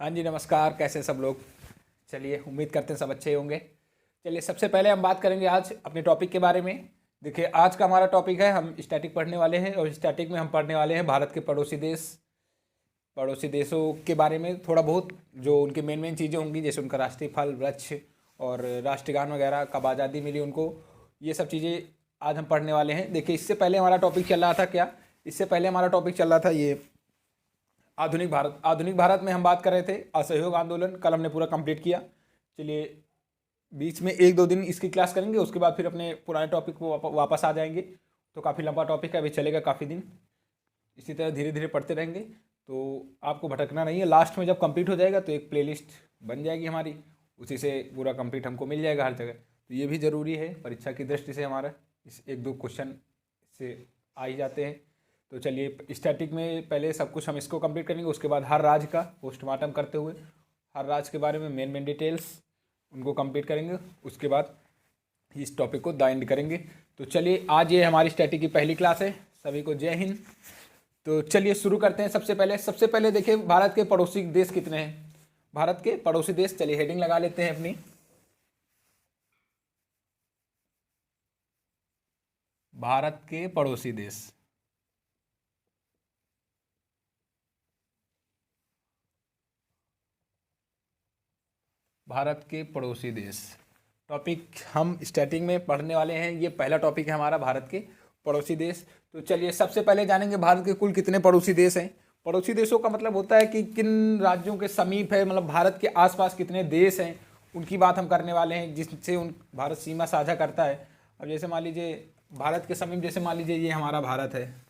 हाँ जी, नमस्कार। कैसे सब लोग? चलिए, उम्मीद करते हैं सब अच्छे होंगे। चलिए, सबसे पहले हम बात करेंगे आज अपने टॉपिक के बारे में। देखिए, आज का हमारा टॉपिक है, हम स्टैटिक पढ़ने वाले हैं और स्टैटिक में हम पढ़ने वाले हैं भारत के पड़ोसी देशों के बारे में थोड़ा बहुत। जो उनकी मेन मेन चीज़ें होंगी, जैसे उनका राष्ट्रीय फल वृक्ष और राष्ट्रगान वगैरह, कब आज़ादी मिली उनको, ये सब चीज़ें आज हम पढ़ने वाले हैं। देखिए, इससे पहले हमारा टॉपिक चल रहा था क्या? इससे पहले हमारा टॉपिक चल रहा था ये आधुनिक भारत में हम बात कर रहे थे असहयोग आंदोलन। कल हमने पूरा कंप्लीट किया। चलिए, बीच में एक दो दिन इसकी क्लास करेंगे, उसके बाद फिर अपने पुराने टॉपिक को वापस आ जाएंगे। तो काफ़ी लंबा टॉपिक है, अभी चलेगा काफ़ी दिन। इसी तरह धीरे धीरे पढ़ते रहेंगे, तो आपको भटकना नहीं है। लास्ट में जब कंप्लीट हो जाएगा तो एक प्लेलिस्ट बन जाएगी हमारी, उसी से पूरा कंप्लीट हमको मिल जाएगा हर जगह। तो ये भी ज़रूरी है परीक्षा की दृष्टि से। हमारा इस एक दो क्वेश्चन से आ ही जाते हैं। तो चलिए, स्टैटिक में पहले सब कुछ हम इसको कंप्लीट करेंगे, उसके बाद हर राज्य का पोस्टमार्टम करते हुए हर राज्य के बारे में मेन मेन डिटेल्स उनको कंप्लीट करेंगे। उसके बाद इस टॉपिक को द एंड करेंगे। तो चलिए, आज ये हमारी स्टैटिक की पहली क्लास है। सभी को जय हिंद। तो चलिए शुरू करते हैं। सबसे पहले देखिए, भारत के पड़ोसी देश कितने हैं? भारत के पड़ोसी देश, चलिए हेडिंग लगा लेते हैं अपनी। भारत के पड़ोसी देश। भारत के पड़ोसी देश टॉपिक हम स्टार्टिंग में पढ़ने वाले हैं। ये पहला टॉपिक है हमारा, भारत के पड़ोसी देश। तो चलिए, सबसे पहले जानेंगे भारत के कुल कितने पड़ोसी देश हैं। पड़ोसी देशों का मतलब होता है कि किन राज्यों के समीप है, मतलब भारत के आसपास कितने देश हैं, उनकी बात हम करने वाले हैं, जिससे उन भारत सीमा साझा करता है। अब जैसे मान लीजिए भारत के समीप, जैसे मान लीजिए ये हमारा भारत है,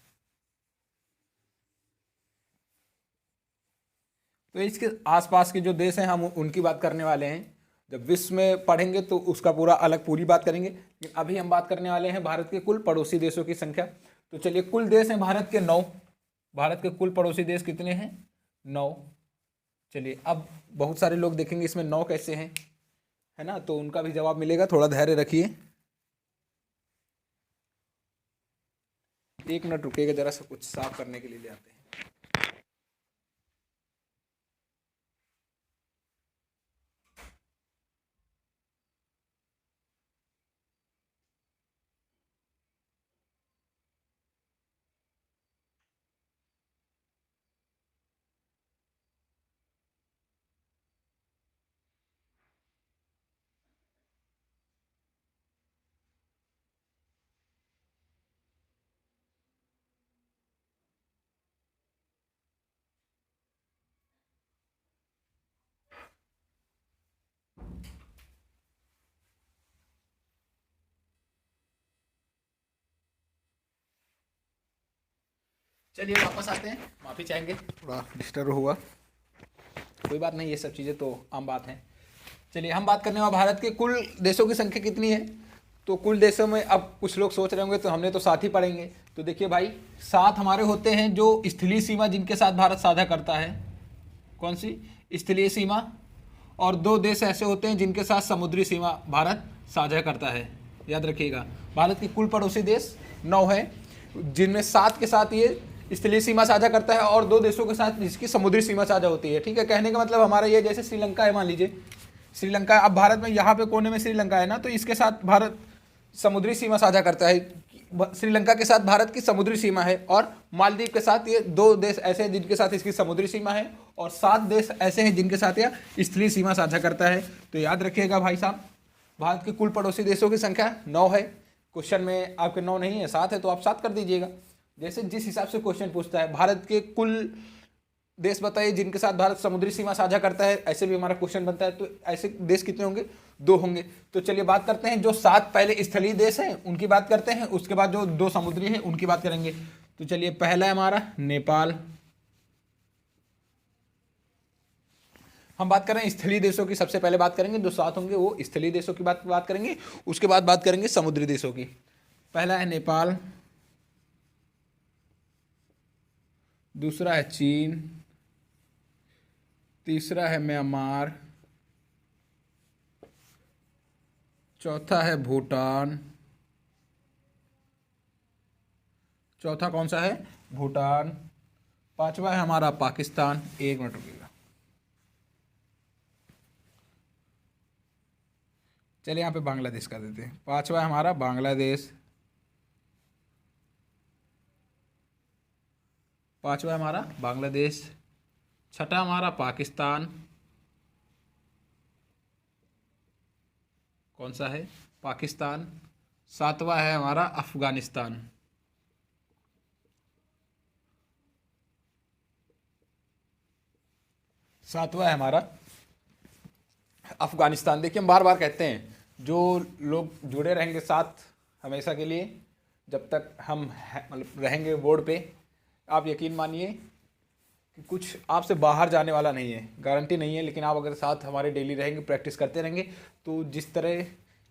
तो इसके आसपास के जो देश हैं हम उनकी बात करने वाले हैं। जब विश्व में पढ़ेंगे तो उसका पूरा अलग पूरी बात करेंगे, लेकिन अभी हम बात करने वाले हैं भारत के कुल पड़ोसी देशों की संख्या। तो चलिए, कुल देश हैं भारत के 9। भारत के कुल पड़ोसी देश कितने हैं? 9। चलिए, अब बहुत सारे लोग देखेंगे इसमें 9 कैसे हैं, है ना? तो उनका भी जवाब मिलेगा, थोड़ा धैर्य रखिए। एक मिनट रुकिएगा, जरा सा कुछ साफ करने के लिए ले आते हैं। चलिए वापस आते हैं, माफ़ी चाहेंगे, थोड़ा डिस्टर्ब हुआ। कोई बात नहीं, ये सब चीज़ें तो आम बात है। चलिए, हम बात करने वाले भारत के कुल देशों की संख्या कितनी है। तो कुल देशों में अब कुछ लोग सोच रहे होंगे तो हमने तो 7 ही पढ़ेंगे। तो देखिए भाई, 7 हमारे होते हैं जो स्थलीय सीमा जिनके साथ भारत साझा करता है। कौन सी? स्थलीय सीमा। और 2 देश ऐसे होते हैं जिनके साथ समुद्री सीमा भारत साझा करता है। याद रखिएगा, भारत के कुल पड़ोसी देश 9 है, जिनमें 7 के साथ ये स्थलीय सीमा साझा करता है और 2 देशों के साथ जिसकी समुद्री सीमा साझा होती है। ठीक है, कहने का मतलब हमारा ये, जैसे श्रीलंका है, मान लीजिए श्रीलंका, अब भारत में यहाँ पे कोने में श्रीलंका है ना, तो इसके साथ भारत समुद्री सीमा साझा करता है। श्रीलंका के साथ भारत की समुद्री सीमा है, और मालदीव के साथ ये 2 देश ऐसे हैं जिनके साथ इसकी समुद्री सीमा है, और 7 देश ऐसे हैं जिनके साथ यह स्थलीय सीमा साझा करता है। तो याद रखिएगा भाई साहब, भारत के कुल पड़ोसी देशों की संख्या 9 है। क्वेश्चन में आपके 9 नहीं है, 7 है, तो आप 7 कर दीजिएगा। जैसे जिस हिसाब से क्वेश्चन पूछता है, भारत के कुल देश बताइए जिनके साथ भारत समुद्री सीमा साझा करता है, ऐसे भी हमारा क्वेश्चन बनता है। तो ऐसे देश कितने होंगे? 2 होंगे। तो चलिए बात करते हैं, जो 7 पहले स्थलीय देश हैं उनकी बात करते हैं, उसके बाद जो 2 समुद्री हैं उनकी बात करेंगे। तो चलिए, पहला है हमारा नेपाल। हम बात कर रहे हैं स्थलीय देशों की, सबसे पहले बात करेंगे जो 7 होंगे वो स्थलीय देशों की बात करेंगे, उसके बाद बात करेंगे समुद्री देशों की। पहला है नेपाल, दूसरा है चीन, तीसरा है म्यांमार, चौथा है भूटान। चौथा कौन सा है? भूटान। पांचवा है हमारा पाकिस्तान। एक मिनट रुकिएगा। चलिए यहाँ पे बांग्लादेश कर देते हैं। पांचवा है हमारा बांग्लादेश, पांचवा है हमारा बांग्लादेश। छठा हमारा पाकिस्तान, कौन सा है, पाकिस्तान। सातवां है हमारा अफगानिस्तान। सातवां है हमारा अफगानिस्तान। देखिए हम बार बार कहते हैं, जो लोग जुड़े रहेंगे साथ हमेशा के लिए, जब तक हम मतलब रहेंगे बोर्ड पे, आप यकीन मानिए कि कुछ आपसे बाहर जाने वाला नहीं है, गारंटी नहीं है, लेकिन आप अगर साथ हमारे डेली रहेंगे, प्रैक्टिस करते रहेंगे, तो जिस तरह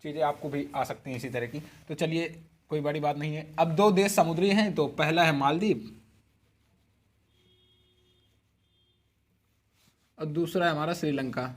चीज़ें आपको भी आ सकती हैं इसी तरह की। तो चलिए कोई बड़ी बात नहीं है। अब दो देश समुद्री हैं, तो पहला है मालदीव और दूसरा है हमारा श्रीलंका।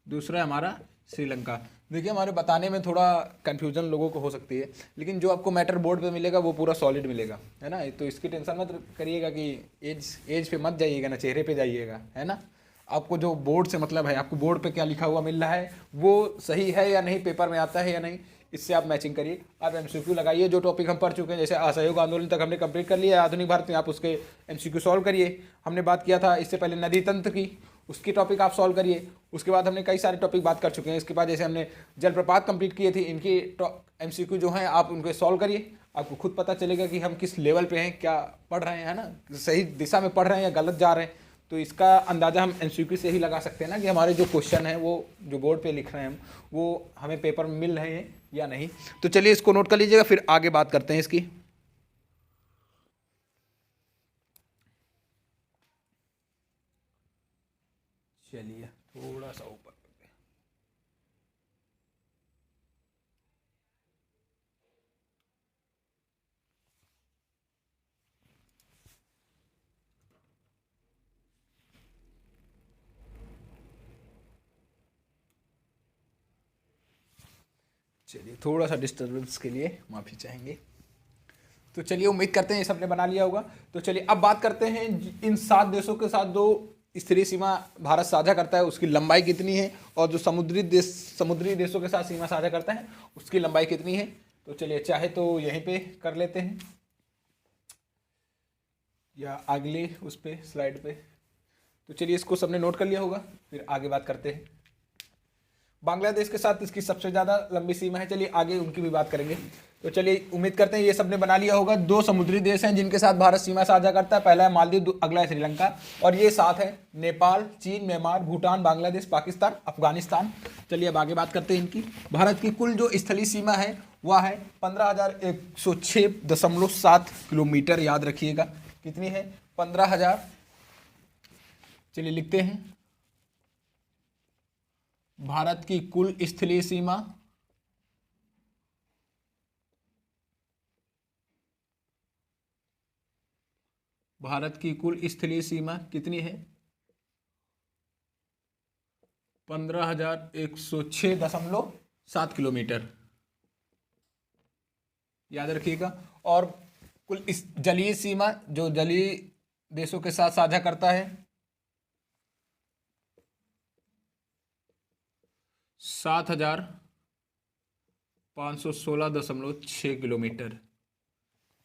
दूसरा है हमारा श्रीलंका। देखिए हमारे बताने में थोड़ा कन्फ्यूजन लोगों को हो सकती है, लेकिन जो आपको मैटर बोर्ड पे मिलेगा वो पूरा सॉलिड मिलेगा, है ना। तो इसकी टेंशन मत करिएगा कि एज पे मत जाइएगा ना, चेहरे पे जाइएगा, है ना। आपको जो बोर्ड से मतलब है, आपको बोर्ड पे क्या लिखा हुआ मिल रहा है वो सही है या नहीं, पेपर में आता है या नहीं, इससे आप मैचिंग करिए। आप एमसीक्यू लगाइए, जो टॉपिक हम पढ़ चुके हैं, जैसे असहयोग आंदोलन तक हमने कंप्लीट कर लिया है, आधुनिक भारत में आप उसके एमसीक्यू सॉल्व करिए। हमने बात किया था इससे पहले नदी तंत्र की, उसकी टॉपिक आप सॉल्व करिए। उसके बाद हमने कई सारे टॉपिक बात कर चुके हैं। इसके बाद जैसे हमने जलप्रपात कंप्लीट किए थे, इनकी एमसीक्यू जो हैं आप उनको सॉल्व करिए। आपको खुद पता चलेगा कि हम किस लेवल पे हैं, क्या पढ़ रहे हैं, है ना, सही दिशा में पढ़ रहे हैं या गलत जा रहे हैं। तो इसका अंदाज़ा हम एमसीक्यू से ही लगा सकते हैं ना, कि हमारे जो क्वेश्चन हैं वो जो बोर्ड पे लिख रहे हैं हम, वो हमें पेपर में मिल रहे हैं या नहीं। तो चलिए इसको नोट कर लीजिएगा, फिर आगे बात करते हैं इसकी। चलिए थोड़ा सा ऊपर करते हैं। चलिए थोड़ा सा डिस्टर्बेंस के लिए माफ़ी चाहेंगे। तो चलिए उम्मीद करते हैं ये सबने बना लिया होगा। तो चलिए अब बात करते हैं इन 7 देशों के साथ जो स्तरीय सीमा भारत साझा करता है उसकी लंबाई कितनी है, और जो समुद्री देशों के साथ सीमा साझा करता है उसकी लंबाई कितनी है। तो चलिए चाहे तो यहीं पे कर लेते हैं या अगले उस पे स्लाइड पे। तो चलिए इसको सबने नोट कर लिया होगा, फिर आगे बात करते हैं। बांग्लादेश के साथ इसकी सबसे ज़्यादा लंबी सीमा है, चलिए आगे उनकी भी बात करेंगे। तो चलिए उम्मीद करते हैं ये सबने बना लिया होगा। 2 समुद्री देश हैं जिनके साथ भारत सीमा साझा करता है, पहला है मालदीव, अगला है श्रीलंका, और ये साथ है नेपाल, चीन, म्यांमार, भूटान, बांग्लादेश, पाकिस्तान, अफगानिस्तान। चलिए अब आगे बात करते हैं इनकी। भारत की कुल जो स्थलीय सीमा है वह है 15,106.7 किलोमीटर। याद रखिएगा कितनी है, 15,000। चलिए लिखते हैं, भारत की कुल स्थलीय सीमा कितनी है, 15,106.7 किलोमीटर। याद रखिएगा। और कुल इस जलीय सीमा जो जलीय देशों के साथ साझा करता है 7,516.6 किलोमीटर।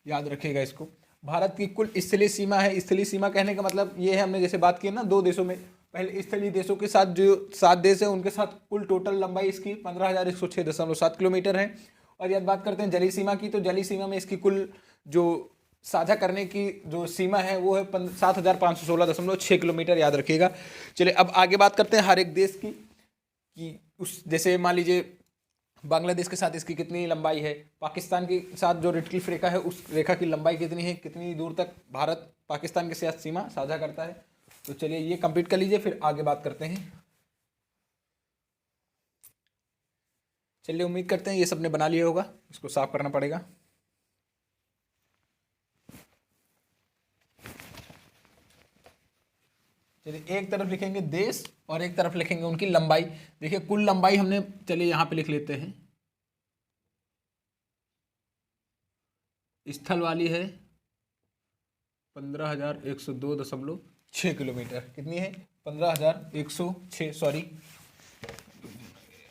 याद रखिएगा इसको। भारत की कुल स्थलीय सीमा है, स्थलीय सीमा कहने का मतलब ये है, हमने जैसे बात की ना 2 देशों में, पहले स्थलीय देशों के साथ जो 7 देश है उनके साथ कुल टोटल लंबाई इसकी 15,106.7 किलोमीटर है। और यदि बात करते हैं जलीय सीमा की, तो जलीय सीमा में इसकी कुल जो साझा करने की जो सीमा है वो है 7,516.6 किलोमीटर। याद रखिएगा। चलिए अब आगे बात करते हैं हर एक देश की, कि उस जैसे मान लीजिए बांग्लादेश के साथ इसकी कितनी लंबाई है, पाकिस्तान के साथ जो रेड क्लिफ रेखा है उस रेखा की लंबाई कितनी है, कितनी दूर तक भारत पाकिस्तान के साथ सीमा साझा करता है। तो चलिए ये कंप्लीट कर लीजिए, फिर आगे बात करते हैं। चलिए उम्मीद करते हैं ये सबने बना लिया होगा, इसको साफ करना पड़ेगा। चलिए एक तरफ लिखेंगे देश और एक तरफ लिखेंगे उनकी लंबाई। देखिए कुल लंबाई हमने, चलिए यहाँ पे लिख लेते हैं, स्थल वाली है 15,102.6 किलोमीटर। कितनी है, 15,106, सॉरी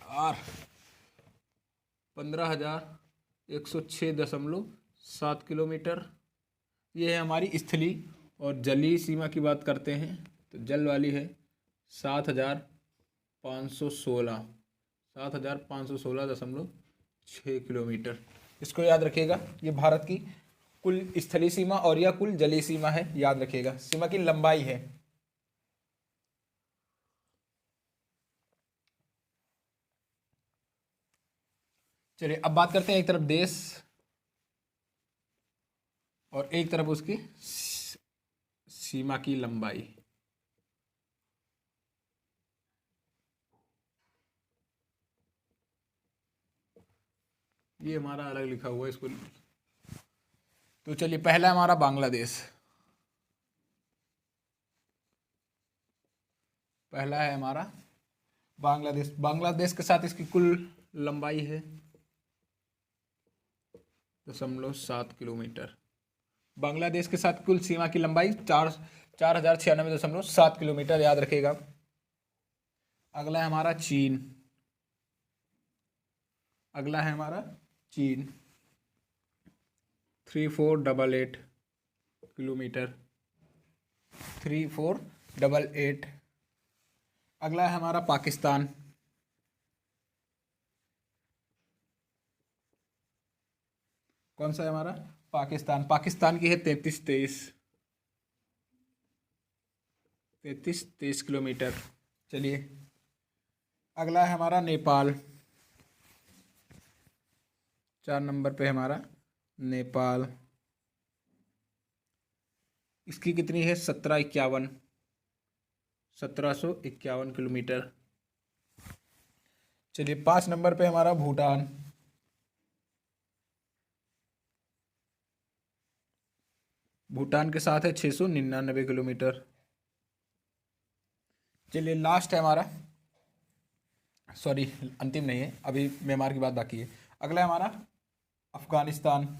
यार 15,106.7 किलोमीटर। ये है हमारी स्थलीय। और जलीय सीमा की बात करते हैं तो जल वाली है 7,516 7,516.6 किलोमीटर। इसको याद रखिएगा, ये भारत की कुल स्थलीय सीमा और यह कुल जलीय सीमा है, याद रखिएगा। सीमा की लंबाई है। चलिए अब बात करते हैं एक तरफ देश और एक तरफ उसकी सीमा की लंबाई। ये हमारा अलग लिखा हुआ है इसको। तो चलिए पहला हमारा बांग्लादेश। पहला है हमारा बांग्लादेश। बांग्लादेश के साथ इसकी कुल लंबाई है 0.7 किलोमीटर। बांग्लादेश के साथ कुल सीमा की लंबाई 4,096.7 किलोमीटर, याद रखिएगा। अगला है हमारा चीन। अगला है हमारा चीन 3488 किलोमीटर। 3488। अगला है हमारा पाकिस्तान। कौन सा है हमारा पाकिस्तान? पाकिस्तान की है 3323 किलोमीटर। चलिए अगला है हमारा नेपाल। 4 नंबर पे हमारा नेपाल। इसकी कितनी है? 1751 किलोमीटर। चलिए 5 नंबर पे हमारा भूटान। भूटान के साथ है 699 किलोमीटर। चलिए लास्ट है हमारा, सॉरी अंतिम नहीं है, अभी म्यांमार की बात बाकी है। अगला है हमारा अफगानिस्तान।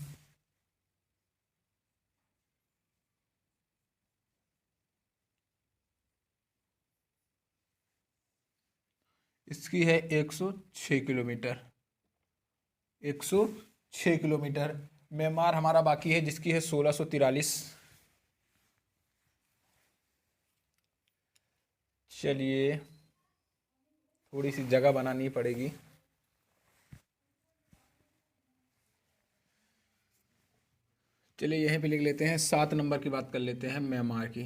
इसकी है 106 किलोमीटर। 106 किलोमीटर। म्यांमार हमारा बाकी है जिसकी है 1643। चलिए थोड़ी सी जगह बनानी पड़ेगी। चलिए यहीं पे लिख लेते हैं। 7 नंबर की बात कर लेते हैं म्यांमार की।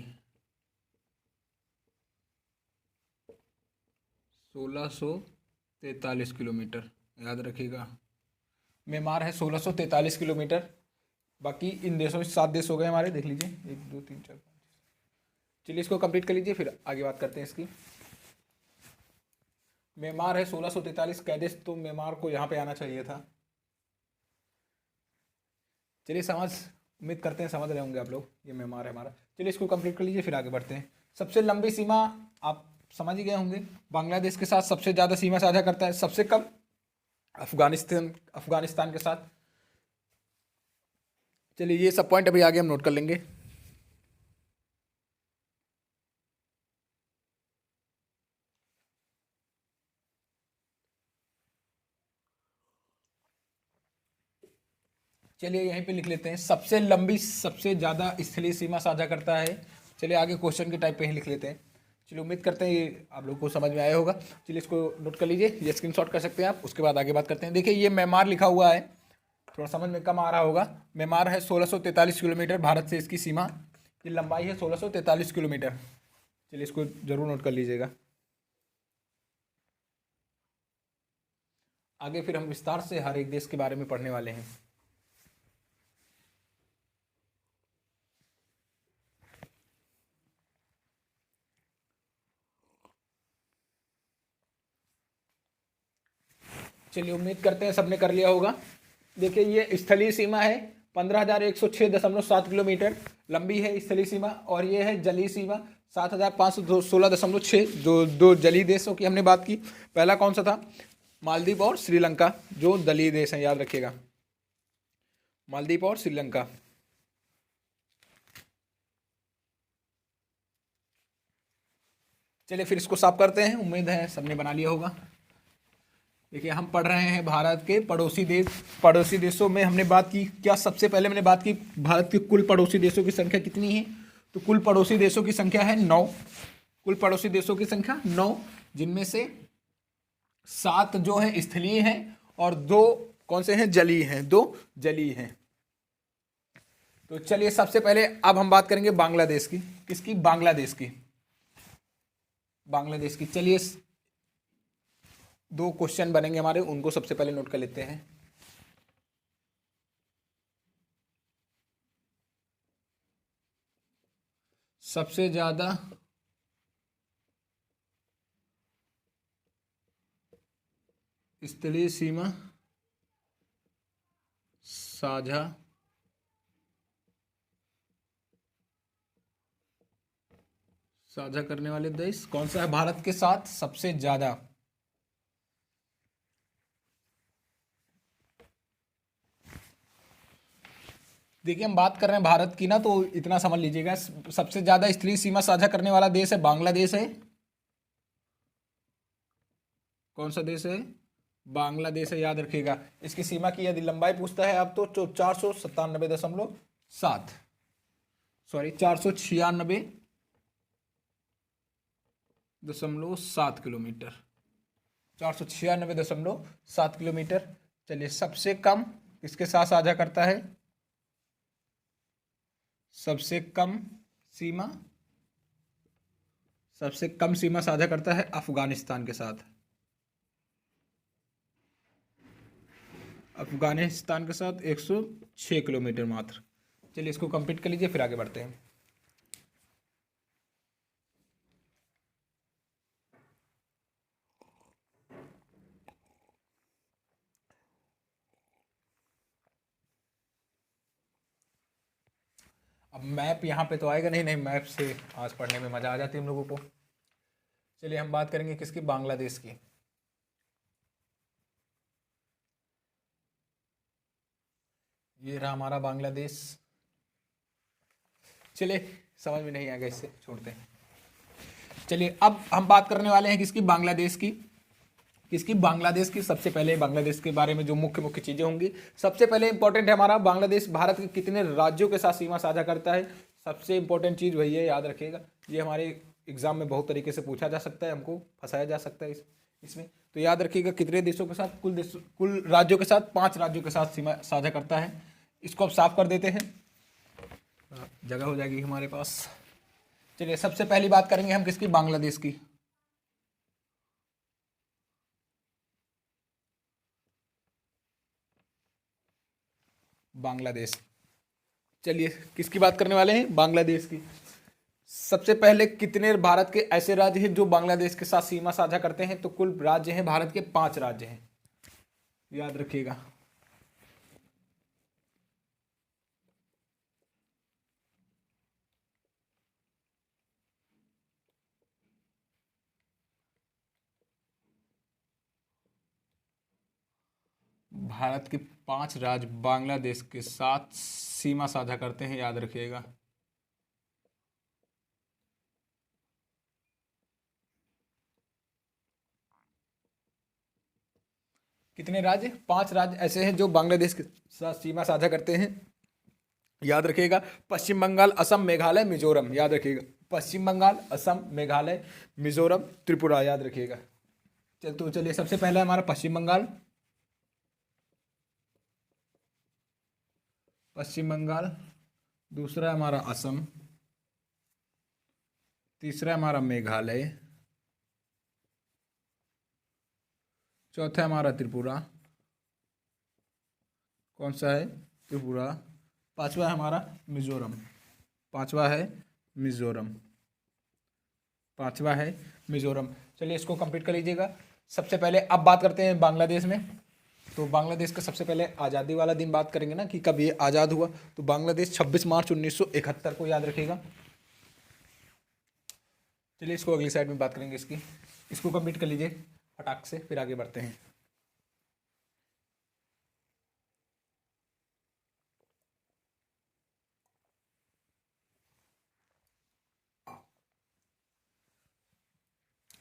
1643 किलोमीटर, याद रखिएगा। म्यांमार है 1643 किलोमीटर। बाकी इन देशों में 7 देश हो गए हमारे, देख लीजिए 1 2 3 4 5। चलिए इसको कंप्लीट कर लीजिए, फिर आगे बात करते हैं इसकी। म्यांमार है 1643 कैदेश, तो म्यांमार को यहाँ पे आना चाहिए था। चलिए उम्मीद करते हैं समझ रहे होंगे आप लोग। ये म्यांमार है हमारा। चलिए इसको कंप्लीट कर लीजिए, फिर आगे बढ़ते हैं। सबसे लंबी सीमा आप समझ ही गए होंगे। बांग्लादेश के साथ सबसे ज़्यादा सीमा साझा करता है, सबसे कम अफगानिस्तान के साथ। चलिए ये सब पॉइंट अभी आगे हम नोट कर लेंगे। चलिए यहीं पे लिख लेते हैं सबसे लंबी, सबसे ज़्यादा स्थलीय सीमा साझा करता है। चलिए आगे क्वेश्चन के टाइप पे ही लिख लेते हैं। चलिए उम्मीद करते हैं ये आप लोगों को समझ में आया होगा। चलिए इसको नोट कर लीजिए, ये स्क्रीनशॉट कर सकते हैं आप। उसके बाद आगे बात करते हैं। देखिए ये म्यांमार लिखा हुआ है, थोड़ा समझ में कम आ रहा होगा। म्यांमार है 1643 किलोमीटर, भारत से इसकी सीमा की लंबाई है 1643 किलोमीटर। चलिए इसको जरूर नोट कर लीजिएगा। आगे फिर हम विस्तार से हर एक देश के बारे में पढ़ने वाले हैं। चलिए उम्मीद करते हैं सबने कर लिया होगा। देखिए ये स्थलीय सीमा है 15,106.7 किलोमीटर लंबी है स्थलीय सीमा। और ये है जलीय सीमा 7,516.6। जो दो जलीय देशों की हमने बात की, पहला कौन सा था? मालदीव और श्रीलंका, जो जलीय देश हैं, याद रखिएगा। मालदीव और श्रीलंका। चलिए फिर इसको साफ करते हैं। उम्मीद है सबने बना लिया होगा। देखिए हम पढ़ रहे हैं भारत के पड़ोसी देश। पड़ोसी देशों में हमने बात की, क्या सबसे पहले मैंने बात की भारत के कुल पड़ोसी देशों की संख्या कितनी है। तो कुल पड़ोसी देशों की संख्या है 9। कुल पड़ोसी देशों की संख्या 9, जिनमें से 7 जो है स्थलीय हैं और 2 कौन से हैं, जलीय हैं, 2 जलीय हैं। तो चलिए सबसे पहले अब हम बात करेंगे बांग्लादेश की। किसकी, बांग्लादेश की। बांग्लादेश की, चलिए 2 क्वेश्चन बनेंगे हमारे, उनको सबसे पहले नोट कर लेते हैं। सबसे ज्यादा स्थलीय सीमा साझा करने वाले देश कौन सा है भारत के साथ सबसे ज्यादा। देखिए हम बात कर रहे हैं भारत की ना, तो इतना समझ लीजिएगा, सबसे ज्यादा स्थलीय सीमा साझा करने वाला देश है बांग्लादेश है। कौन सा देश है, बांग्लादेश है, याद रखिएगा। इसकी सीमा की यदि लंबाई पूछता है अब तो 497.7, सॉरी 496.7 किलोमीटर, 496.7 किलोमीटर। चलिए सबसे कम किसके साथ साझा करता है, सबसे कम सीमा साझा करता है अफगानिस्तान के साथ। अफगानिस्तान के साथ 106 किलोमीटर मात्र। चलिए इसको कंप्लीट कर लीजिए, फिर आगे बढ़ते हैं। अब मैप यहाँ पे तो आएगा नहीं, नहीं मैप से आज पढ़ने में मज़ा आ जाती है हम लोगों को। चलिए हम बात करेंगे किसकी, बांग्लादेश की। ये रहा हमारा बांग्लादेश। चलिए समझ में नहीं आएगा, इससे छोड़ते हैं। चलिए अब हम बात करने वाले हैं किसकी, बांग्लादेश की। किसकी, बांग्लादेश की। सबसे पहले बांग्लादेश के बारे में जो मुख्य मुख्य चीज़ें होंगी, सबसे पहले इंपॉर्टेंट है हमारा बांग्लादेश भारत के कितने राज्यों के साथ सीमा साझा करता है। सबसे इंपॉर्टेंट चीज़ वही है, याद रखिएगा। ये हमारे एग्जाम में बहुत तरीके से पूछा जा सकता है, हमको फंसाया जा सकता है इसमें। तो याद रखिएगा कितने देशों के साथ, कुल राज्यों के साथ, 5 राज्यों के साथ सीमा साझा करता है। इसको अब साफ कर देते हैं, जगह हो जाएगी हमारे पास। चलिए सबसे पहली बात करेंगे हम किसकी, बांग्लादेश की। बांग्लादेश, चलिए किसकी बात करने वाले हैं, बांग्लादेश की। सबसे पहले कितने भारत के ऐसे राज्य हैं जो बांग्लादेश के साथ सीमा साझा करते हैं। तो कुल राज्य हैं भारत के 5 राज्य हैं, याद रखिएगा। भारत के 5 राज्य बांग्लादेश के साथ सीमा साझा करते हैं, याद रखिएगा। कितने राज्य, 5 राज्य ऐसे हैं जो बांग्लादेश के साथ सीमा साझा करते हैं, याद रखिएगा। पश्चिम बंगाल, असम, मेघालय, मिजोरम, याद रखिएगा। पश्चिम बंगाल, असम, मेघालय, मिजोरम, त्रिपुरा, याद रखिएगा। तो चलिए सबसे पहला हमारा पश्चिम बंगाल। पश्चिम बंगाल, दूसरा हमारा असम, तीसरा हमारा मेघालय, चौथा हमारा त्रिपुरा। कौन सा है, त्रिपुरा। पांचवा है हमारा मिजोरम। पांचवा है मिजोरम। पांचवा है मिजोरम। चलिए इसको कंप्लीट कर लीजिएगा। सबसे पहले अब बात करते हैं बांग्लादेश में। तो बांग्लादेश का सबसे पहले आज़ादी वाला दिन बात करेंगे ना, कि कब ये आज़ाद हुआ। तो बांग्लादेश 26 मार्च 1971 को, याद रखिएगा। चलिए इसको अगली साइड में बात करेंगे इसकी। इसको कंप्लीट कर लीजिए फटाक से, फिर आगे बढ़ते हैं।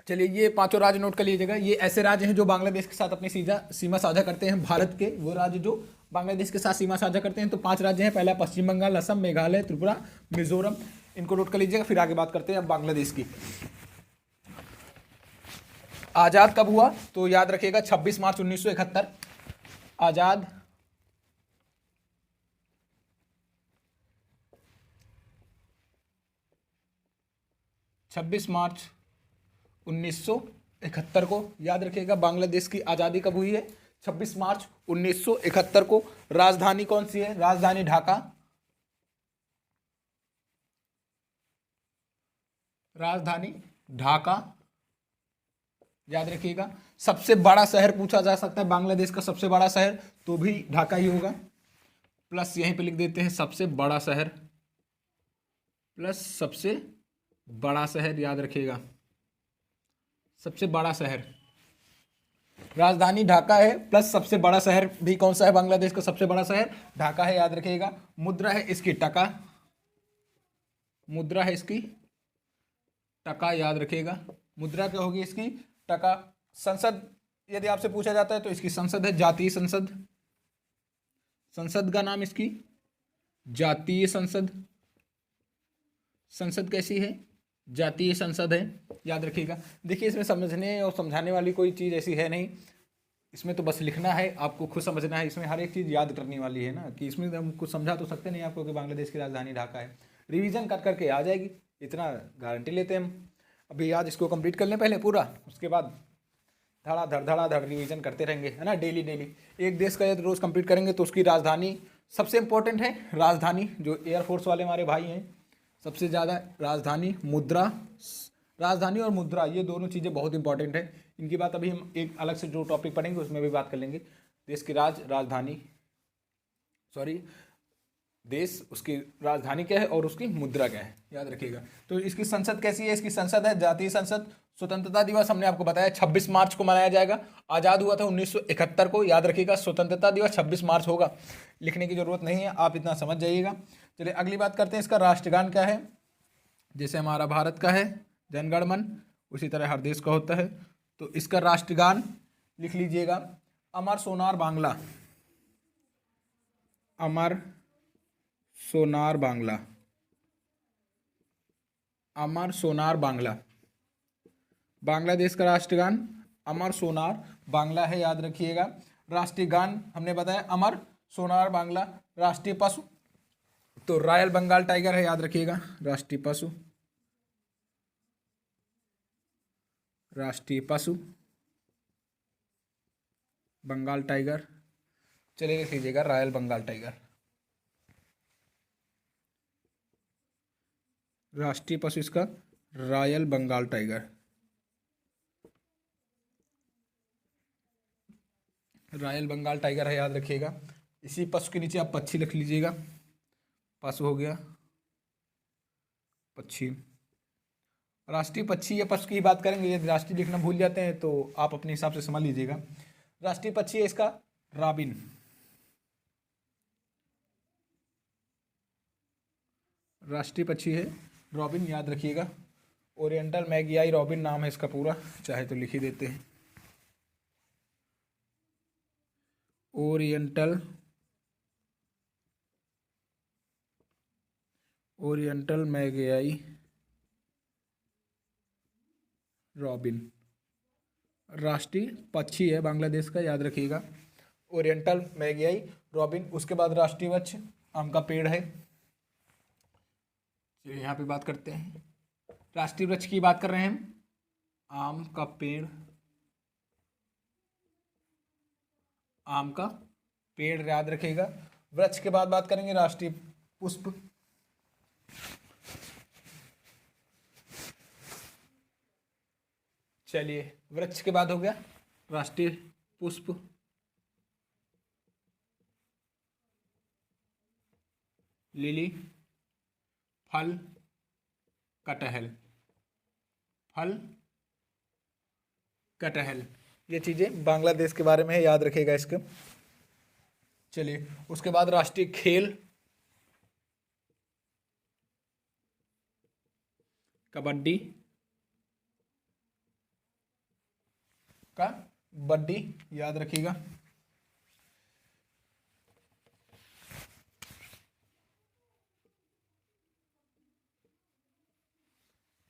चलिए ये पांचों राज्य नोट कर लीजिएगा। ये ऐसे राज्य हैं जो बांग्लादेश के साथ अपनी सीमा साझा करते हैं। भारत के वो राज्य जो बांग्लादेश के साथ सीमा साझा करते हैं, तो 5 राज्य हैं। पहला पश्चिम बंगाल, असम, मेघालय, त्रिपुरा, मिजोरम। इनको नोट कर लीजिएगा। फिर आगे बात करते हैं अब बांग्लादेश की। आज़ाद कब हुआ? तो याद रखिएगा 26 मार्च 1971 आज़ाद 26 मार्च 1971 को। याद रखिएगा बांग्लादेश की आज़ादी कब हुई है? 26 मार्च 1971 को। राजधानी कौन सी है? राजधानी ढाका। राजधानी ढाका, याद रखिएगा। सबसे बड़ा शहर पूछा जा सकता है बांग्लादेश का, सबसे बड़ा शहर, तो भी ढाका ही होगा। प्लस यहीं पे लिख देते हैं सबसे बड़ा शहर, प्लस सबसे बड़ा शहर, याद रखिएगा सबसे बड़ा शहर। राजधानी ढाका है, प्लस सबसे बड़ा शहर भी कौन सा है? बांग्लादेश का सबसे बड़ा शहर ढाका है, याद रखिएगा। मुद्रा है इसकी टका, मुद्रा है इसकी टका, याद रखिएगा। मुद्रा क्या होगी इसकी? टका। संसद यदि आपसे पूछा जाता है तो इसकी संसद है जातीय संसद, संसद का नाम इसकी जातीय संसद। संसद कैसी है? जातीय संसद है, याद रखिएगा। देखिए इसमें समझने और समझाने वाली कोई चीज़ ऐसी है नहीं, इसमें तो बस लिखना है, आपको खुद समझना है। इसमें हर एक चीज़ याद करने वाली है ना, कि इसमें हम कुछ समझा तो सकते नहीं आपको कि बांग्लादेश की राजधानी ढाका है। रिवीजन कर करके आ जाएगी, इतना गारंटी लेते हैं हम। अभी आज इसको कंप्लीट कर लें पहले पूरा, उसके बाद धड़ाधड़ रिवीजन करते रहेंगे, है ना, डेली डेली। एक देश का यदि रोज़ कंप्लीट करेंगे तो उसकी राजधानी सबसे इंपॉर्टेंट है। राजधानी जो एयरफोर्स वाले हमारे भाई हैं, सबसे ज़्यादा राजधानी, मुद्रा, राजधानी और मुद्रा, ये दोनों चीज़ें बहुत इंपॉर्टेंट है। इनकी बात अभी हम एक अलग से जो टॉपिक पढ़ेंगे उसमें भी बात कर लेंगे। देश की राजधानी, सॉरी, देश, उसकी राजधानी क्या है और उसकी मुद्रा क्या है, याद रखिएगा। तो इसकी संसद कैसी है? इसकी संसद है जातीय संसद। स्वतंत्रता दिवस हमने आपको बताया 26 मार्च को मनाया जाएगा। आज़ाद हुआ था 1971 को, याद रखिएगा। स्वतंत्रता दिवस 26 मार्च होगा, लिखने की जरूरत नहीं है, आप इतना समझ जाइएगा। चलिए अगली बात करते हैं, इसका राष्ट्रगान क्या है? जैसे हमारा भारत का है जन गण मन, उसी तरह हर देश का होता है। तो इसका राष्ट्रगान लिख लीजिएगा, अमर सोनार बांग्ला, अमर सोनार बांग्ला, अमर सोनार बांग्ला। बांग्लादेश का राष्ट्रगान अमर सोनार बांग्ला है, याद रखिएगा। राष्ट्रीय गान हमने बताया अमर सोनार बांग्ला। राष्ट्रीय पशु तो रॉयल बंगाल टाइगर है, याद रखिएगा। राष्ट्रीय पशु, राष्ट्रीय पशु बंगाल टाइगर। चलिए लिख लीजिएगा रॉयल बंगाल टाइगर। राष्ट्रीय पशु इसका royal Bengal tiger, royal Bengal tiger है, याद रखिएगा। इसी पशु के नीचे आप पक्षी लिख लीजिएगा। पशु हो गया पक्षी। राष्ट्रीय पक्षी या पशु की बात करेंगे, यदि राष्ट्रीय लिखना भूल जाते हैं तो आप अपने हिसाब से समझ लीजिएगा। राष्ट्रीय पक्षी है इसका रॉबिन, राष्ट्रीय पक्षी है रॉबिन, याद रखिएगा। ओरिएंटल मैगयाई रॉबिन नाम है इसका पूरा, चाहे तो लिख ही देते हैं। ओरिएंटल मैगयाई रॉबिन राष्ट्रीय पक्षी है बांग्लादेश का, याद रखिएगा। Oriental magpie robin. उसके बाद राष्ट्रीय वृक्ष आम का पेड़ है। चलिए यहाँ पे बात करते हैं, राष्ट्रीय वृक्ष की बात कर रहे हैं हम, आम का पेड़, आम का पेड़, याद रखिएगा। वृक्ष के बाद बात करेंगे राष्ट्रीय पुष्प, चलिए वृक्ष के बाद हो गया राष्ट्रीय पुष्प, लिली, फल, कटहल, फल, कटहल। ये चीज़ें बांग्लादेश के बारे में है, याद रखिएगा इसको। चलिए उसके बाद राष्ट्रीय खेल, कबड्डी, कबड्डी, याद रखिएगा।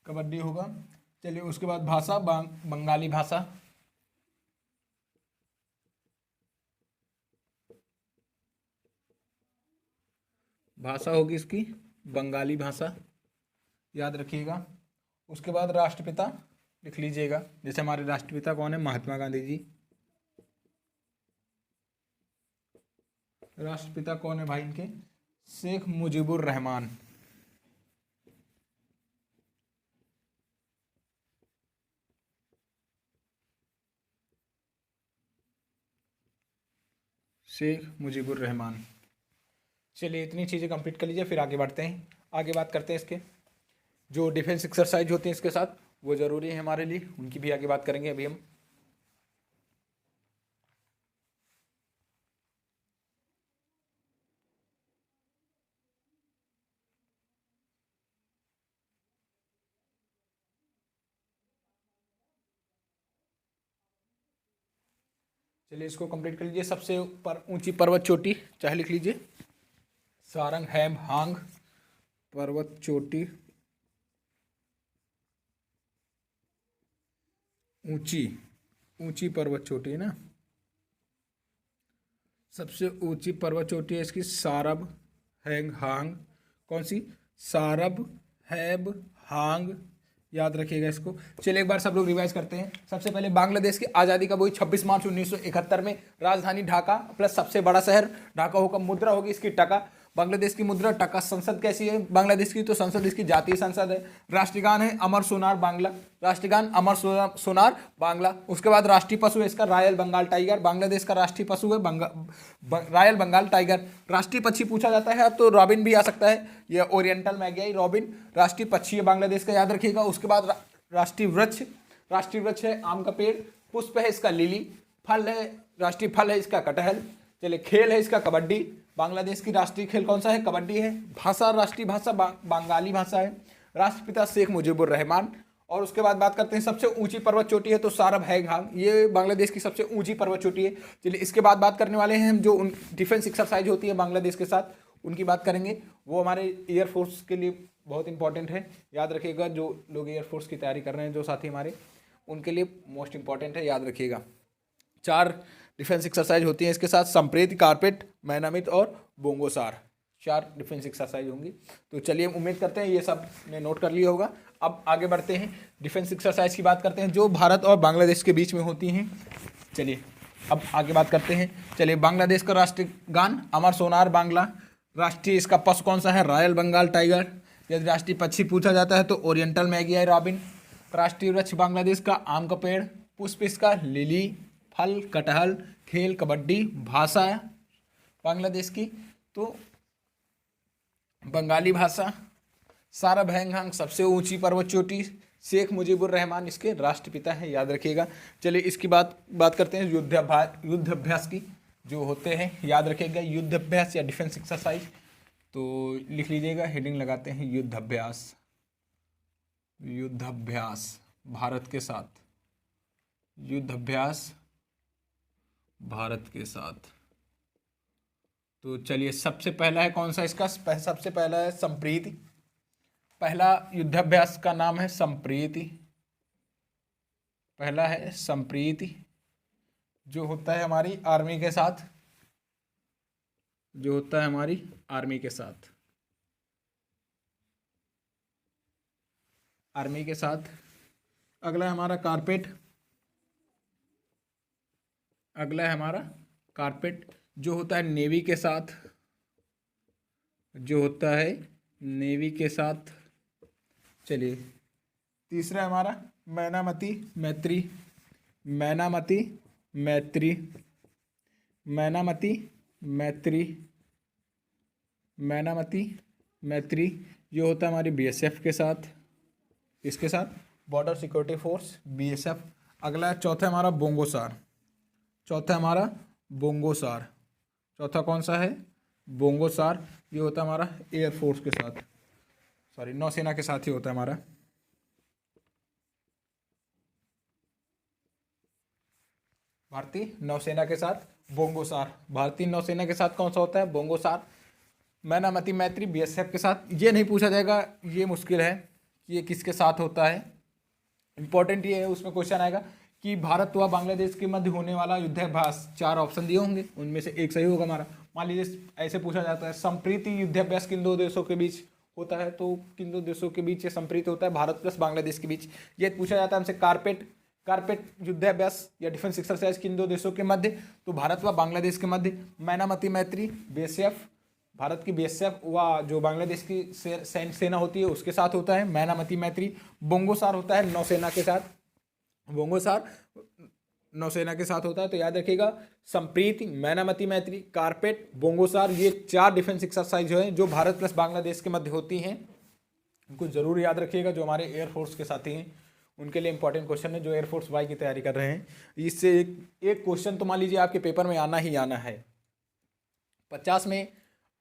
कबड्डी होगा। चलिए उसके बाद भाषा, बंगाली भाषा। भाषा होगी इसकी बंगाली भाषा, याद रखिएगा। उसके बाद राष्ट्रपिता लिख लीजिएगा। जैसे हमारे राष्ट्रपिता कौन है? महात्मा गांधी जी। राष्ट्रपिता कौन है भाई इनके? शेख मुजीबुर रहमान। शेख मुजीबुर रहमान। चलिए इतनी चीज़ें कंप्लीट कर लीजिए, फिर आगे बढ़ते हैं। आगे बात करते हैं इसके जो डिफेंस एक्सरसाइज होती है इसके साथ, वो ज़रूरी है हमारे लिए, उनकी भी आगे बात करेंगे अभी हम। चलिए इसको कंप्लीट कर लीजिए। सबसे ऊंची पर्वत चोटी, चाहे लिख लीजिए सारंग हैम हांग पर्वत चोटी। ऊंची ऊंची पर्वत चोटी है ना, सबसे ऊंची पर्वत चोटी है इसकी सारब हैंग हांग। कौन सी? सारब हैब हांग, याद रखिएगा इसको। चलिए एक बार सब लोग रिवाइज करते हैं। सबसे पहले बांग्लादेश की आज़ादी कब हुई? 26 मार्च 1971 में। राजधानी ढाका प्लस सबसे बड़ा शहर ढाका होगा। मुद्रा होगी इसकी टका, बांग्लादेश की मुद्रा टका। संसद कैसी है बांग्लादेश की? तो संसद इसकी जातीय संसद है। राष्ट्रगान है अमर सोनार बांग्ला, राष्ट्रगान अमर सोनार बांग्ला। उसके बाद राष्ट्रीय पशु है इसका रॉयल बंगाल टाइगर, बांग्लादेश का राष्ट्रीय पशु है रॉयल बंगाल टाइगर। राष्ट्रीय पक्षी पूछा जाता है तो रॉबिन भी आ सकता है, यह ओरिएंटल मैगेई रॉबिन राष्ट्रीय पक्षी है बांग्लादेश का, याद रखिएगा। उसके बाद राष्ट्रीय वृक्ष है आम का पेड़। पुष्प है इसका लिली। फल है, राष्ट्रीय फल है इसका कटहल। चलिए खेल है इसका कबड्डी। बांग्लादेश की राष्ट्रीय खेल कौन सा है? कबड्डी है। भाषा, राष्ट्रीय भाषा बंगाली भाषा है। राष्ट्रपिता शेख मुजीबुर रहमान। और उसके बाद बात करते हैं सबसे ऊंची पर्वत चोटी है तो सारब है घांग, ये बांग्लादेश की सबसे ऊंची पर्वत चोटी है। चलिए इसके बाद बात करने वाले हैं हम जो डिफेंस एक्सरसाइज होती है बांग्लादेश के साथ, उनकी बात करेंगे। वो हमारे एयरफोर्स के लिए बहुत इंपॉर्टेंट है, याद रखिएगा। जो लोग एयरफोर्स की तैयारी कर रहे हैं, जो साथी हमारे, उनके लिए मोस्ट इंपॉर्टेंट है, याद रखिएगा। 4 डिफेंस एक्सरसाइज होती हैं इसके साथ, संप्रेत, कारपेट, मैनामित और बोंगोसार। 4 डिफेंस एक्सरसाइज होंगी। तो चलिए उम्मीद करते हैं ये सब ने नोट कर लिया होगा। अब आगे बढ़ते हैं, डिफेंस एक्सरसाइज की बात करते हैं जो भारत और बांग्लादेश के बीच में होती हैं। चलिए अब आगे बात करते हैं। चलिए बांग्लादेश का राष्ट्रीय गान अमर सोनार बांग्ला। राष्ट्रीय इसका पशु कौन सा है? Royal Bengal tiger. यदि राष्ट्रीय पक्षी पूछा जाता है तो ओरिएंटल मैगेई रॉबिन। राष्ट्रीय वृक्ष बांग्लादेश का आम का पेड़। पुष्प इसका लिली। फल कटहल। खेल कबड्डी। भाषा बांग्लादेश की तो बंगाली भाषा। सारा भैंगहांग सबसे ऊंची पर्वत चोटी। शेख मुजीबुर रहमान इसके राष्ट्रपिता हैं, याद रखिएगा। चलिए इसकी बात करते हैं युद्ध अभ्यास की जो होते हैं, याद रखिएगा। युद्ध अभ्यास या डिफेंस एक्सरसाइज, तो लिख लीजिएगा, हेडिंग लगाते हैं युद्ध अभ्यास। युद्ध अभ्यास भारत के साथ, युद्ध अभ्यास भारत के साथ। तो चलिए सबसे पहला है कौन सा इसका? सबसे पहला है संप्रीति। पहला युद्धाभ्यास का नाम है संप्रीति। पहला है संप्रीति जो होता है हमारी आर्मी के साथ, जो होता है हमारी आर्मी के साथ, आर्मी के साथ। अगला है हमारा कारपेट। अगला है हमारा कारपेट जो होता है नेवी के साथ, जो होता है नेवी के साथ। चलिए तीसरा है हमारा मैनामती मैत्री। मैनामती मैत्री, मैनामती मैत्री, मैनामती मैत्री, ये होता है हमारी बीएसएफ के साथ, इसके साथ बॉर्डर सिक्योरिटी फोर्स बीएसएफ। अगला चौथा हमारा बोंगोसार। चौथा हमारा बोंगोसार। चौथा कौन सा है? बोंगोसार। ये होता है हमारा एयरफोर्स के साथ, सॉरी नौसेना के साथ ही होता है हमारा। भारतीय नौसेना के साथ बोंगोसार, भारतीय नौसेना के साथ कौन सा होता है? बोंगोसार। मैनामती मैत्री बीएसएफ के साथ। ये नहीं पूछा जाएगा, ये मुश्किल है कि ये किसके साथ होता है। इंपॉर्टेंट ये है, उसमें क्वेश्चन आएगा कि भारत व बांग्लादेश के मध्य होने वाला युद्धाभ्यास, 4 ऑप्शन दिए होंगे, उनमें से एक सही होगा हमारा। मान लीजिए ऐसे पूछा जाता है संप्रीति युद्धाभ्यास किन दो देशों के बीच होता है, तो किन दो देशों के बीच ये संप्रीति होता है? भारत प्लस बांग्लादेश के बीच। ये पूछा जाता है हमसे कारपेट युद्धाभ्यास या डिफेंस एक्सरसाइज किन दो देशों के मध्य, तो भारत व बांग्लादेश के मध्य। मैनामती मैत्री बीएसएफ, भारत की बीएसएफ व जो बांग्लादेश की सैन्य सेना होती है उसके साथ होता है मैनामती मैत्री। बोंगोसार होता है नौसेना के साथ, बोंगोसार नौसेना के साथ होता है। तो याद रखिएगा संप्रीति, मैनामती मैत्री, कारपेट, बोंगोसार, ये 4 डिफेंस एक्सरसाइज जो है जो भारत प्लस बांग्लादेश के मध्य होती हैं, उनको जरूर याद रखिएगा। जो हमारे एयरफोर्स के साथी हैं उनके लिए इंपॉर्टेंट क्वेश्चन है, जो एयरफोर्स वाई की तैयारी कर रहे हैं। इससे एक क्वेश्चन तो मान लीजिए आपके पेपर में आना ही आना है। 50 में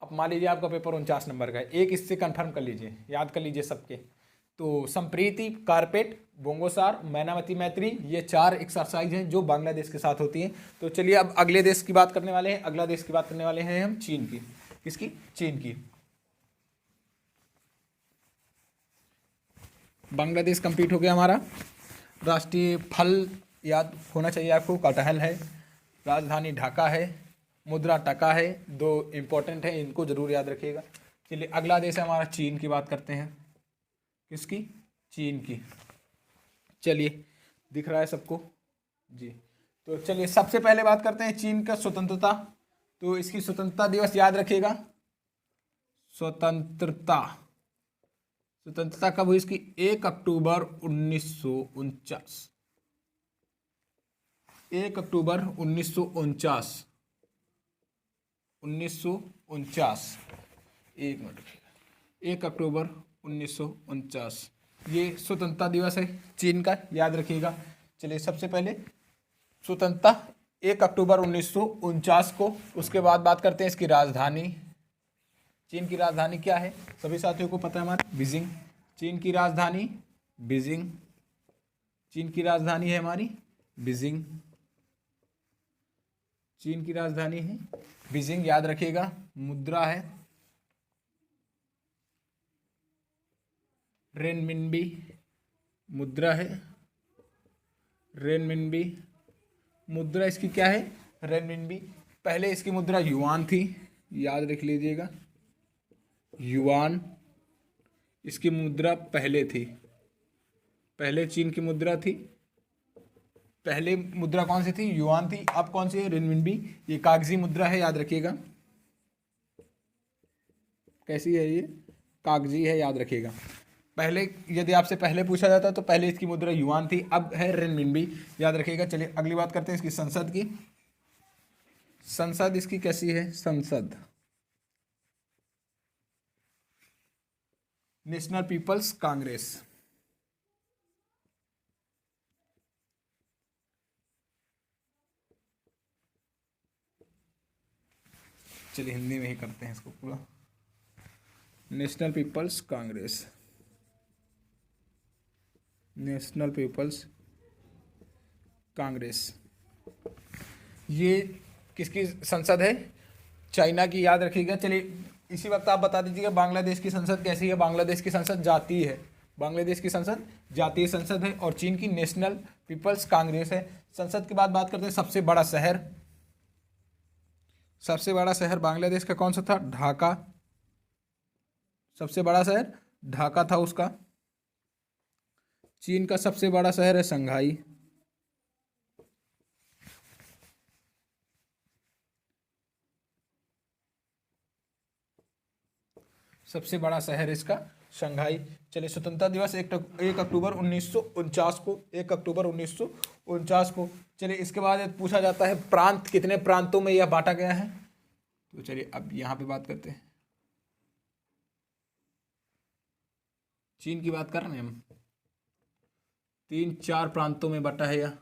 अब मान लीजिए आपका पेपर 49 नंबर का है, एक इससे कंफर्म कर लीजिए, याद कर लीजिए सबके। तो संप्रीति, कारपेट, बोंगोसार, मैनामती मैत्री, ये 4 एक्सरसाइज हैं जो बांग्लादेश के साथ होती हैं। तो चलिए अब अगले देश की बात करने वाले हैं। अगला देश की बात करने वाले हैं हम चीन की। किसकी? चीन की। बांग्लादेश कंप्लीट हो गया हमारा। राष्ट्रीय फल याद होना चाहिए आपको, कटहल है। राजधानी ढाका है। मुद्रा टका है। 2 इंपॉर्टेंट है, इनको जरूर याद रखिएगा। चलिए अगला देश है हमारा चीन की बात करते हैं। किसकी? चीन की। चलिए दिख रहा है सबको जी। तो चलिए सबसे पहले बात करते हैं चीन का स्वतंत्रता। तो इसकी स्वतंत्रता दिवस याद रखिएगा। स्वतंत्रता कब हुई इसकी? 1 अक्टूबर 1949। 1 अक्टूबर 1949। 1949, 1 मिनट, 1 अक्टूबर 1949 ये स्वतंत्रता दिवस है चीन का, याद रखिएगा। चलिए सबसे पहले स्वतंत्रता 1 अक्टूबर 1949 को। उसके बाद बात करते हैं इसकी राजधानी। चीन की राजधानी क्या है? सभी साथियों को पता है हमारे, बीजिंग। चीन की राजधानी बीजिंग। चीन की राजधानी है हमारी बीजिंग। चीन की राजधानी है बीजिंग, याद रखिएगा। मुद्रा है रेनमिनबी। मुद्रा है रेनमिनबी। मुद्रा इसकी क्या है? रेनमिनबी। पहले इसकी मुद्रा युआन थी, याद रख लीजिएगा। युआन इसकी मुद्रा पहले थी। पहले चीन की मुद्रा थी, पहले मुद्रा कौन सी थी? युआन थी। अब कौन सी है? रेनमिनबी। ये कागजी मुद्रा है, याद रखिएगा। कैसी है ये? कागजी है, याद रखिएगा। पहले यदि आपसे पहले पूछा जाता तो पहले इसकी मुद्रा युआन थी, अब है रेनमिनबी, याद रखिएगा। चलिए अगली बात करते हैं इसकी संसद की। संसद इसकी कैसी है? संसद नेशनल पीपल्स कांग्रेस। चलिए हिंदी में ही करते हैं इसको पूरा। National People's Congress, National People's Congress. ये किसकी संसद है? चाइना की, याद रखिएगा। चलिए इसी वक्त आप बता दीजिएगा बांग्लादेश की संसद कैसी है। बांग्लादेश की संसद जातीय है। बांग्लादेश की संसद जातीय संसद है और चीन की नेशनल पीपल्स कांग्रेस है। संसद के बाद बात करते हैं सबसे बड़ा शहर। सबसे बड़ा शहर बांग्लादेश का कौन सा था? ढाका। सबसे बड़ा शहर ढाका था उसका। चीन का सबसे बड़ा शहर है शंघाई। सबसे बड़ा शहर इसका शंघाई। चलिए स्वतंत्रता दिवस 1 अक्टूबर 1949 को, 1 अक्टूबर 1949 को। चलिए इसके बाद पूछा जाता है प्रांत, कितने प्रांतों में यह बांटा गया है? तो चलिए अब यहाँ पे बात करते हैं। चीन की बात कर रहे हैं हम। 3-4 प्रांतों में बटा है यह।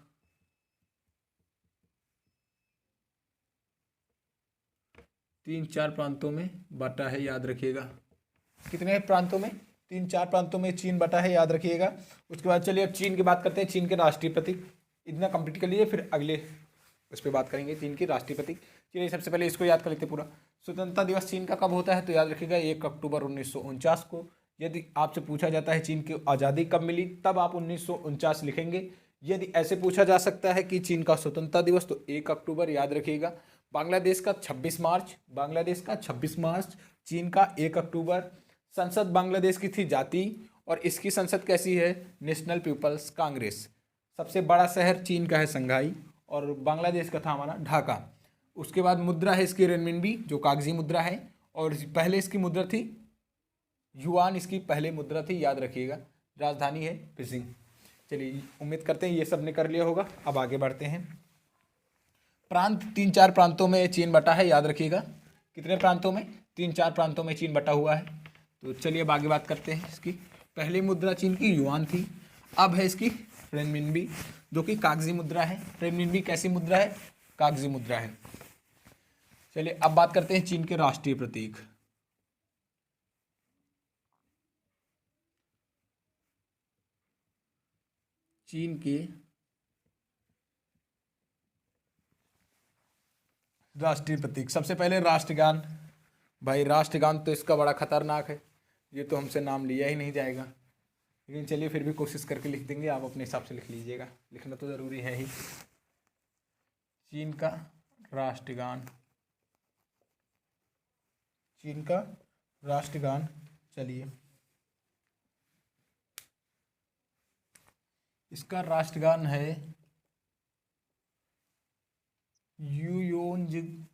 3-4 प्रांतों में बटा है, याद रखिएगा। कितने प्रांतों में? 3-4 प्रांतों में चीन बटा है, याद रखिएगा। उसके बाद चलिए अब चीन की बात करते हैं। चीन के राष्ट्रीय प्रतीक। इतना कंप्लीट कर लीजिए, फिर अगले उस पर बात करेंगे। चीन की राष्ट्रीय प्रतीक, चलिए सबसे पहले इसको याद कर लेते पूरा। स्वतंत्रता दिवस चीन का कब होता है, तो याद रखिएगा 1 अक्टूबर 1949 को। यदि आपसे पूछा जाता है चीन की आज़ादी कब मिली, तब आप 1949 लिखेंगे। यदि ऐसे पूछा जा सकता है कि चीन का स्वतंत्रता दिवस, तो 1 अक्टूबर याद रखिएगा। बांग्लादेश का 26 मार्च, बांग्लादेश का 26 मार्च, चीन का 1 अक्टूबर। संसद बांग्लादेश की थी जाति, और इसकी संसद कैसी है, नेशनल पीपल्स कांग्रेस। सबसे बड़ा शहर चीन का है संघाई, और बांग्लादेश का था हमारा ढाका। उसके बाद मुद्रा है इसकी रेनमिनबी, जो कागजी मुद्रा है, और पहले इसकी मुद्रा थी युआन, इसकी पहले मुद्रा थी, याद रखिएगा। राजधानी है बीजिंग। चलिए उम्मीद करते हैं ये सब ने कर लिया होगा। अब आगे बढ़ते हैं। प्रांत 3-4 प्रांतों में चीन बटा है, याद रखिएगा। कितने प्रांतों में, 3-4 प्रांतों में चीन बटा हुआ है। तो चलिए अब आगे बात करते हैं इसकी। पहली मुद्रा चीन की युआन थी, अब है इसकी रेनमिनबी, जो कि कागजी मुद्रा है। रेनमिनबी कैसी मुद्रा है, कागजी मुद्रा है। चलिए अब बात करते हैं चीन के राष्ट्रीय प्रतीक। चीन के राष्ट्रीय प्रतीक, सबसे पहले राष्ट्रगान। भाई राष्ट्रगान तो इसका बड़ा खतरनाक है, ये तो हमसे नाम लिया ही नहीं जाएगा, लेकिन चलिए फिर भी कोशिश करके लिख देंगे। आप अपने हिसाब से लिख लीजिएगा, लिखना तो ज़रूरी है ही। चीन का राष्ट्रगान, चीन का राष्ट्रगान, चलिए इसका राष्ट्रगान है यूयोनजिंग।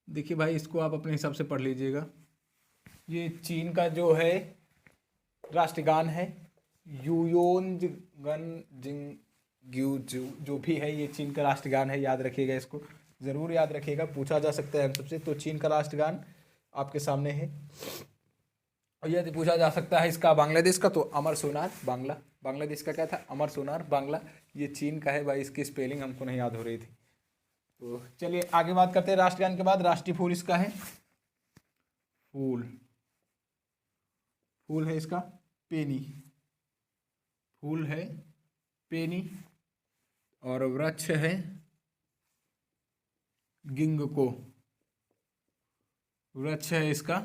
देखिए भाई, इसको आप अपने हिसाब से पढ़ लीजिएगा। ये चीन का जो है राष्ट्रगान है यूयोनजगन जिंग्यू, जो भी है ये चीन का राष्ट्रगान है, याद रखिएगा। इसको ज़रूर याद रखिएगा, पूछा जा सकता है हम सबसे। तो चीन का राष्ट्रगान आपके सामने है। और यदि पूछा जा सकता है इसका बांग्लादेश का, तो अमर सोनार बांग्ला। बांग्लादेश का क्या था, अमर सोनार बांग्ला। ये चीन का है भाई, इसकी स्पेलिंग हमको नहीं याद हो रही थी। तो चलिए आगे बात करते हैं। राष्ट्रगान के बाद राष्ट्रीय फूल इसका है फूल, फूल है इसका पेनी, फूल है पेनी। और वृक्ष है गिंगको, वृक्ष है इसका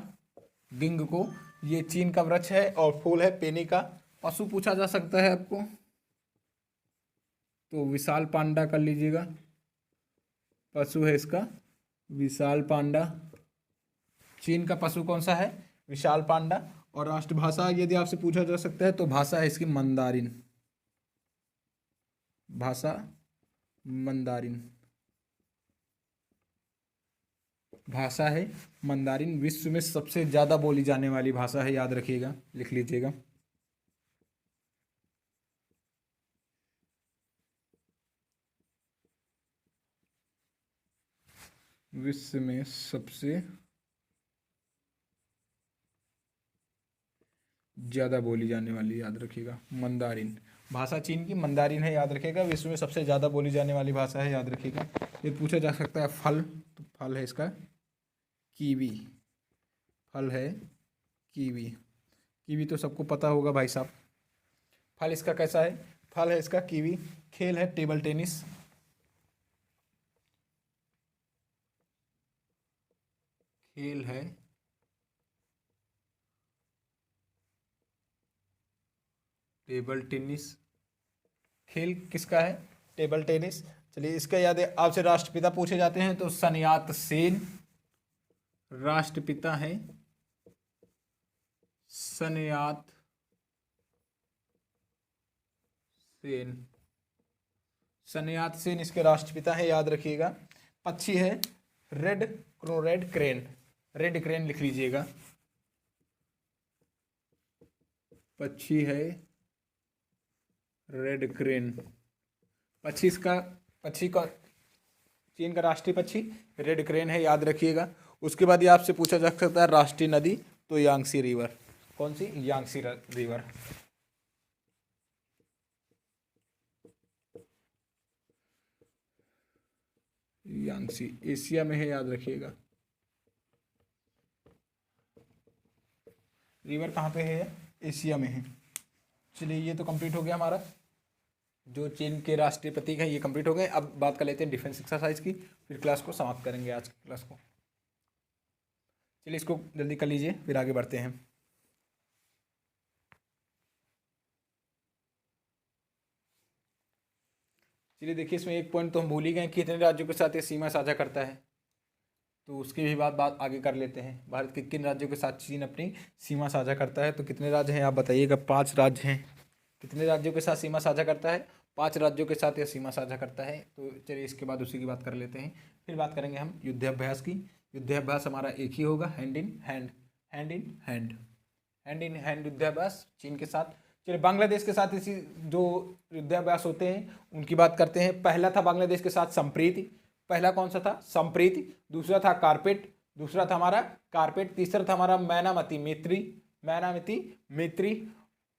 गिंगको। ये चीन का वृक्ष है और फूल है पेनी का। पशु पूछा जा सकता है आपको, तो विशाल पांडा कर लीजिएगा। पशु है इसका विशाल पांडा। चीन का पशु कौन सा है, विशाल पांडा। और राष्ट्रभाषा यदि आपसे पूछा जा सकता है, तो भाषा है इसकी मंदारिन, भाषा मंदारिन, भाषा है मंदारिन। विश्व में सबसे ज़्यादा बोली जाने वाली भाषा है, याद रखिएगा, लिख लीजिएगा। विश्व में सबसे ज़्यादा बोली जाने वाली, याद रखिएगा, मंदारिन। भाषा चीन की मंदारिन है, याद रखिएगा। विश्व में सबसे ज़्यादा बोली जाने वाली भाषा है, याद रखिएगा। ये पूछा जा सकता है फल, तो फल है इसका कीवी, फल है कीवी। कीवी तो सबको पता होगा भाई साहब। फल इसका कैसा है, फल है इसका कीवी। खेल है टेबल टेनिस, खेल है टेबल टेनिस। खेल किसका है, टेबल टेनिस। चलिए इसका याद है। आपसे राष्ट्रपिता पूछे जाते हैं, तो सन यात सेन राष्ट्रपिता है, सन यात सेन, सन यात सेन इसके राष्ट्रपिता है, याद रखिएगा। पक्षी है red red crane, red crane लिख लीजिएगा। पक्षी है रेड क्रेन। पक्षी का चीन का राष्ट्रीय पक्षी रेड क्रेन है, याद रखिएगा। उसके बाद ये आपसे पूछा जा सकता है राष्ट्रीय नदी, तो यांगसी रिवर। कौन सी, यांगसी रिवर। यांगसी एशिया में है, याद रखिएगा। रिवर कहाँ पे है? एशिया में है। चलिए ये तो कंप्लीट हो गया हमारा, जो चीन के राष्ट्रीय प्रतीक हैं ये कंप्लीट हो गए। अब बात कर लेते हैं डिफेंस एक्सरसाइज की, फिर क्लास को समाप्त करेंगे आज की क्लास को। चलिए इसको जल्दी कर लीजिए, फिर आगे बढ़ते हैं। चलिए देखिए, इसमें एक पॉइंट तो हम भूल ही गए, कितने राज्यों के साथ ये सीमा साझा करता है, तो उसकी भी बात आगे कर लेते हैं। भारत के किन राज्यों के साथ चीन अपनी सीमा साझा करता है? तो कितने राज्य हैं आप बताइएगा? 5 राज्य हैं। कितने राज्यों के साथ सीमा साझा करता है? 5 राज्यों के साथ यह सीमा साझा करता है। तो चलिए इसके बाद उसी की बात कर लेते हैं। फिर बात करेंगे हम युद्धाभ्यास की। युद्धाभ्यास हमारा एक ही होगा, hand in hand, hand in hand, hand in hand युद्धाभ्यास चीन के साथ। चलिए बांग्लादेश के साथ इसी जो युद्धाभ्यास होते हैं उनकी बात करते हैं। पहला था बांग्लादेश के साथ संप्रीति। पहला कौन सा था? संप्रीति। दूसरा था कारपेट, दूसरा था हमारा कारपेट। तीसरा था हमारा मैनामती मैत्री, मैनामती मैत्री।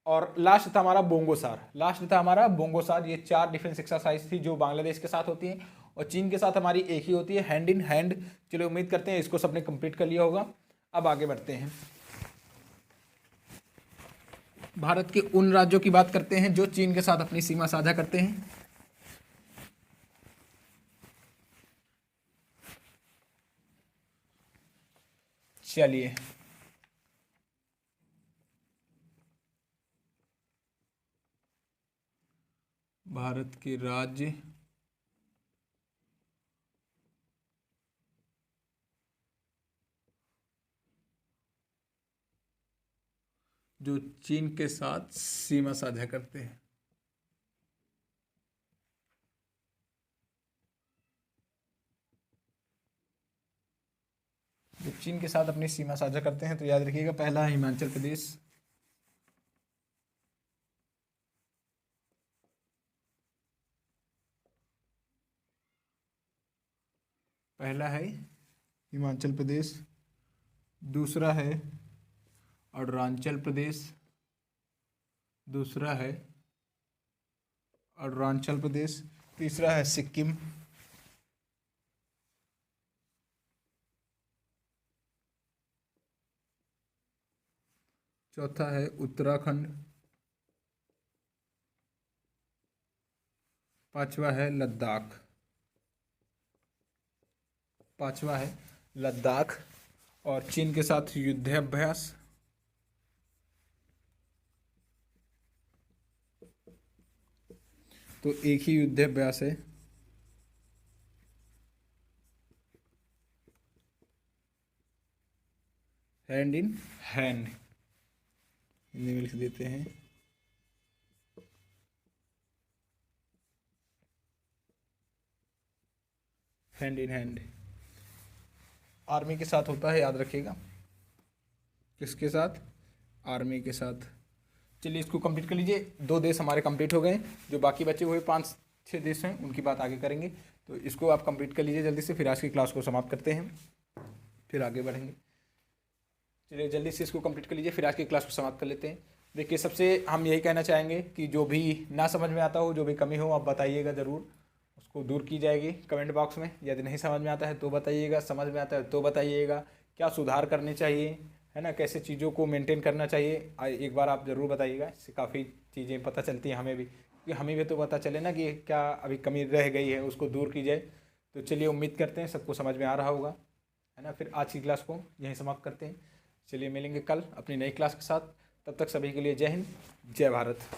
और लास्ट था हमारा बोंगोसार, लास्ट था हमारा बोंगोसार। ये 4 डिफेंस एक्सरसाइज थी जो बांग्लादेश के साथ होती हैं, और चीन के साथ हमारी एक ही होती है, हैंड इन हैंड। चलिए उम्मीद करते हैं इसको सबने कंप्लीट कर लिया होगा। अब आगे बढ़ते हैं, भारत के उन राज्यों की बात करते हैं जो चीन के साथ अपनी सीमा साझा करते हैं। चलिए भारत के राज्य जो चीन के साथ सीमा साझा करते हैं। जो चीन के साथ अपनी सीमा साझा करते हैं तो याद रखिएगा, पहला है हिमाचल प्रदेश, पहला है हिमाचल प्रदेश। दूसरा है अरुणाचल प्रदेश, दूसरा है अरुणाचल प्रदेश। तीसरा है सिक्किम। चौथा है उत्तराखंड। पांचवा है लद्दाख, पांचवा है लद्दाख। और चीन के साथ युद्धाभ्यास, तो एक ही युद्धाभ्यास है, हैंड इन हैंड, हिंदी में लिख देते हैं, हैंड इन हैंड। आर्मी के साथ होता है, याद रखिएगा। किसके साथ? आर्मी के साथ। चलिए इसको कंप्लीट कर लीजिए। 2 देश हमारे कंप्लीट हो गए, जो बाकी बचे हुए 5-6 देश हैं उनकी बात आगे करेंगे। तो इसको आप कंप्लीट कर लीजिए जल्दी से, फिर आज की क्लास को समाप्त करते हैं, फिर आगे बढ़ेंगे। चलिए जल्दी से इसको कंप्लीट कर लीजिए, फिर आज की क्लास को समाप्त कर लेते हैं। देखिए सबसे हम यही कहना चाहेंगे कि जो भी ना समझ में आता हो, जो भी कमी हो, आप बताइएगा ज़रूर, उसको दूर की जाएगी कमेंट बॉक्स में। यदि नहीं समझ में आता है तो बताइएगा, समझ में आता है तो बताइएगा, क्या सुधार करने चाहिए, है ना, कैसे चीज़ों को मेंटेन करना चाहिए, एक बार आप ज़रूर बताइएगा। इससे काफ़ी चीज़ें पता चलती हैं हमें भी, कि हमें भी तो पता चले ना कि क्या अभी कमी रह गई है, उसको दूर की जाए। तो चलिए उम्मीद करते हैं सबको समझ में आ रहा होगा, है ना। फिर आज की क्लास को यहीं समाप्त करते हैं। चलिए मिलेंगे कल अपनी नई क्लास के साथ। तब तक सभी के लिए जय हिंद, जय भारत।